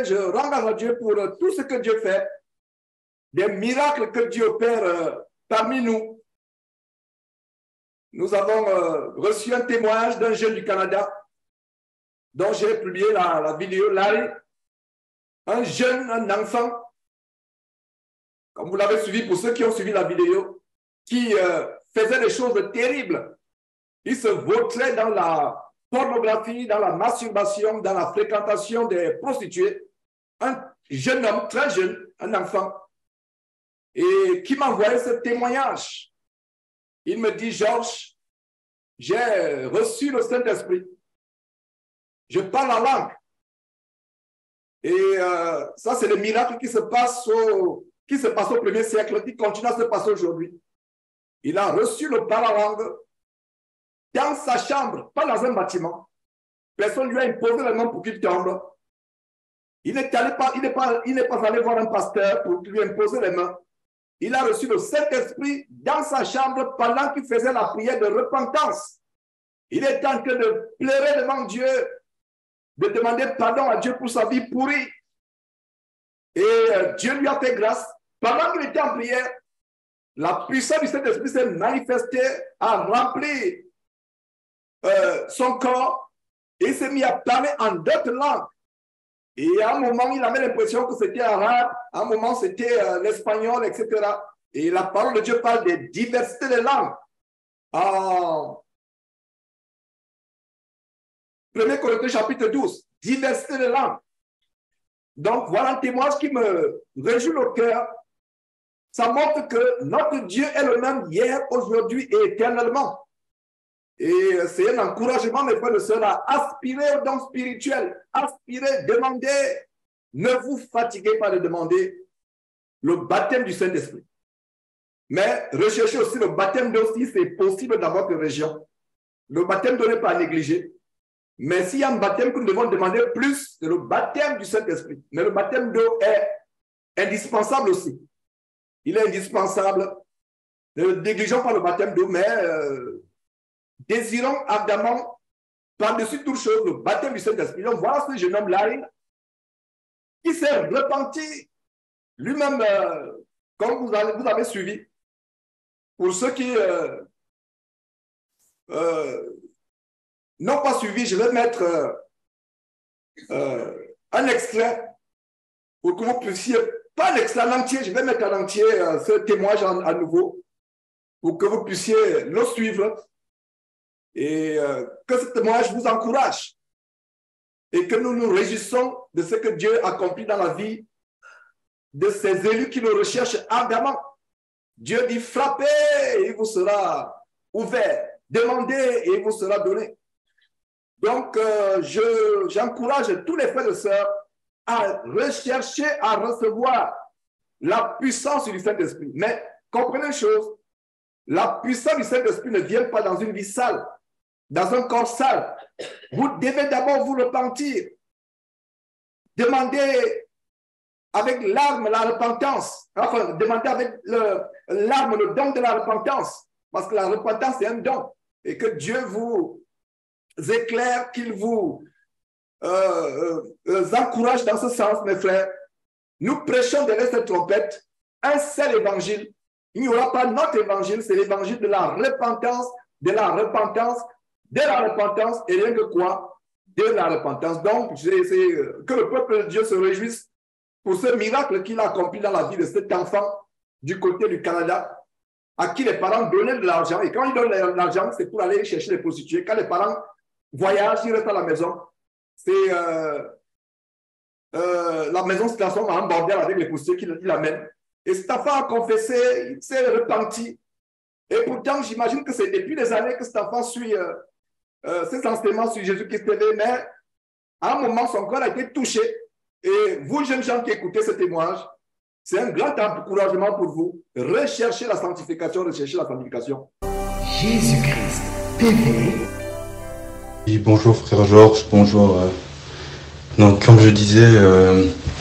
je rends grâce à Dieu pour tout ce que Dieu fait, des miracles que Dieu opère parmi nous. Nous avons reçu un témoignage d'un jeune du Canada dont j'ai publié la vidéo, Larry, un jeune, un enfant, comme vous l'avez suivi pour ceux qui ont suivi la vidéo, qui faisait des choses terribles. Il se vautrait dans la pornographie, dans la masturbation, dans la fréquentation des prostituées. Un jeune homme, très jeune, un enfant, et qui m'envoyait ce témoignage. Il me dit, Georges, j'ai reçu le Saint-Esprit. Je parle la langue. Et ça, c'est le miracle qui se passe au 1er siècle, qui continue à se passer aujourd'hui. Il a reçu le parole dans sa chambre, pas dans un bâtiment. Personne ne lui a imposé la main pour qu'il tombe. Il n'est pas allé voir un pasteur pour lui imposer les mains. Il a reçu le Saint-Esprit dans sa chambre pendant qu'il faisait la prière de repentance. Il était en train de pleurer devant Dieu, de demander pardon à Dieu pour sa vie pourrie. Et Dieu lui a fait grâce. Pendant qu'il était en prière, la puissance du Saint-Esprit s'est manifestée, a rempli son corps et s'est mis à parler en d'autres langues. Et à un moment, il avait l'impression que c'était arabe, à un moment, c'était l'espagnol, etc. Et la parole de Dieu parle de diversité de langues. En 1 Corinthiens chapitre 12, diversité de langues. Donc, voilà un témoignage qui me réjouit le cœur. Ça montre que notre Dieu est le même hier, aujourd'hui et éternellement. Et c'est un encouragement, mes frères et sœurs, à aspirer au don spirituel. Aspirer, demandez. Ne vous fatiguez pas de demander le baptême du Saint-Esprit. Mais recherchez aussi le baptême d'eau si c'est possible dans votre région. Le baptême d'eau n'est pas à négliger. Mais s'il y a un baptême que nous devons demander plus, c'est le baptême du Saint-Esprit. Mais le baptême d'eau est indispensable aussi. Il est indispensable. Ne négligeons pas le baptême d'eau, mais désirons ardemment, par-dessus toute chose, le baptême du Saint-Esprit. Donc voilà ce jeune homme Larry qui s'est repenti lui-même, comme vous avez suivi. Pour ceux qui n'ont pas suivi, je vais mettre un extrait pour que vous puissiez, pas l'extrait en entier, je vais mettre en entier ce témoignage à nouveau pour que vous puissiez le suivre et que ce témoignage vous encourage et que nous nous réjouissons de ce que Dieu accomplit dans la vie de ces élus qui le recherchent ardemment. Dieu dit frappez et il vous sera ouvert, demandez et il vous sera donné. Donc, j'encourage tous les frères et sœurs à rechercher, à recevoir la puissance du Saint-Esprit. Mais comprenez une chose, la puissance du Saint-Esprit ne vient pas dans une vie sale, dans un corps sale. Vous devez d'abord vous repentir. Demandez avec l'arme la repentance. Enfin, demandez avec l'arme le don de la repentance. Parce que la repentance, c'est un don. Et que Dieu vous éclaire, qu'il vous encourage dans ce sens, mes frères. Nous prêchons derrière cette trompette un seul évangile. Il n'y aura pas notre évangile, c'est l'évangile de la repentance, de la repentance, de la repentance, et rien que quoi? De la repentance. Donc, que le peuple de Dieu se réjouisse pour ce miracle qu'il a accompli dans la vie de cet enfant du côté du Canada, à qui les parents donnaient de l'argent. Et quand ils donnent de l'argent, c'est pour aller chercher les prostituées. Quand les parents voyagent, ils restent à la maison. C'est la maison se transforme en un bordel avec les prostituées qu'il amène. Et cet enfant a confessé, il s'est repenti. Et pourtant, j'imagine que c'est depuis des années que cet enfant suit ses enseignements sur Jésus-Christ TV, mais à un moment, son corps a été touché. Et vous, jeunes gens qui écoutez ce témoignage, c'est un grand encouragement pour vous. Recherchez la sanctification, recherchez la sanctification. Jésus-Christ TV. Oui, bonjour frère Georges, bonjour. Donc comme je disais,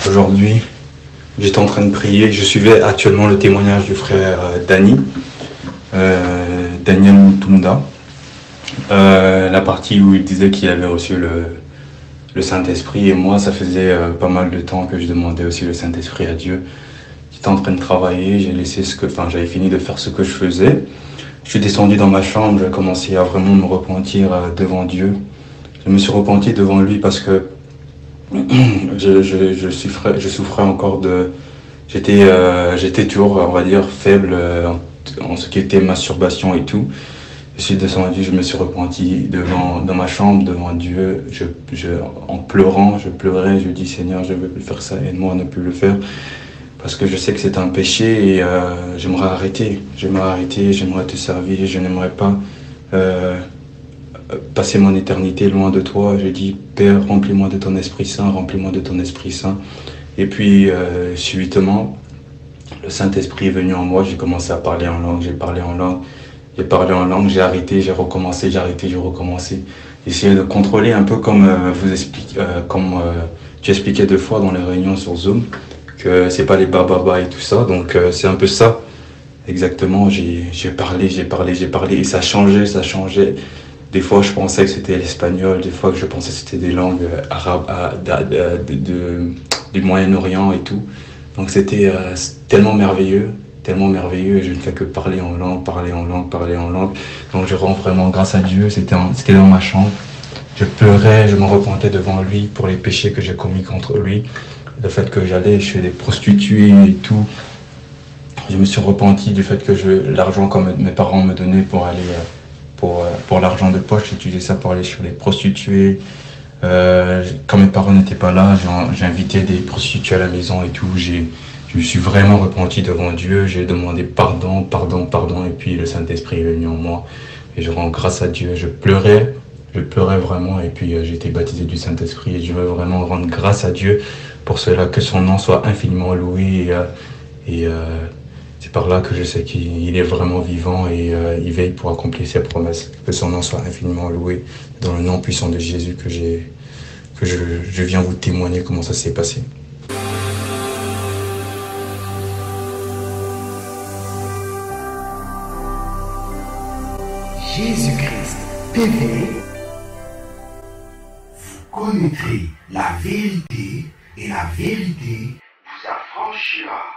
aujourd'hui, j'étais en train de prier. Je suivais actuellement le témoignage du frère Daniel Mutunda. La partie où il disait qu'il avait reçu le Saint-Esprit. Et moi, ça faisait pas mal de temps que je demandais aussi le Saint-Esprit à Dieu. J'étais en train de travailler, j'avais fini de faire ce que je faisais. Je suis descendu dans ma chambre, j'ai commencé à vraiment me repentir devant Dieu. Je me suis repenti devant lui parce que je souffrais encore de... J'étais toujours, on va dire, faible en ce qui était masturbation et tout. Je suis descendu, je me suis repenti dans ma chambre, devant Dieu. En pleurant, je pleurais, je dis Seigneur, je ne veux plus faire ça, aide-moi à ne plus le faire. Parce que je sais que c'est un péché et j'aimerais arrêter. J'aimerais te servir, je n'aimerais pas passer mon éternité loin de toi. Je dis, Père, remplis-moi de ton Esprit Saint, remplis-moi de ton Esprit Saint. Et puis, subitement, le Saint-Esprit est venu en moi, j'ai commencé à parler en langue, j'ai parlé en langue, j'ai arrêté, j'ai recommencé, j'ai arrêté, j'ai recommencé. J'essayais de contrôler un peu comme tu expliquais deux fois dans les réunions sur Zoom, que c'est pas les bababa et tout ça, donc c'est un peu ça. Exactement, j'ai parlé, et ça changeait. Des fois, je pensais que c'était l'espagnol, des fois que je pensais que c'était des langues arabes du Moyen-Orient et tout. Donc c'était tellement merveilleux, et je ne fais que parler en langue. Donc je rends vraiment grâce à Dieu, c'était dans ma chambre. Je pleurais, je me repentais devant lui pour les péchés que j'ai commis contre lui. Le fait que j'allais chez des prostituées et tout. Je me suis repenti du fait que l'argent que mes parents me donnaient pour aller pour l'argent de poche, j'utilisais ça pour aller chez les prostituées. Quand mes parents n'étaient pas là, j'ai invité des prostituées à la maison et tout. Je me suis vraiment repenti devant Dieu. J'ai demandé pardon. Et puis le Saint-Esprit est venu en moi. Et je rends grâce à Dieu. Je pleurais vraiment. Et puis j'ai été baptisé du Saint-Esprit. Et je veux vraiment rendre grâce à Dieu pour cela, que son nom soit infiniment loué. C'est par là que je sais qu'il est vraiment vivant et il veille pour accomplir ses promesses. Que son nom soit infiniment loué. Dans le nom puissant de Jésus que je viens vous témoigner comment ça s'est passé. Jésus-Christ TV. Vous connaîtrez la vérité et la vérité vous affranchira.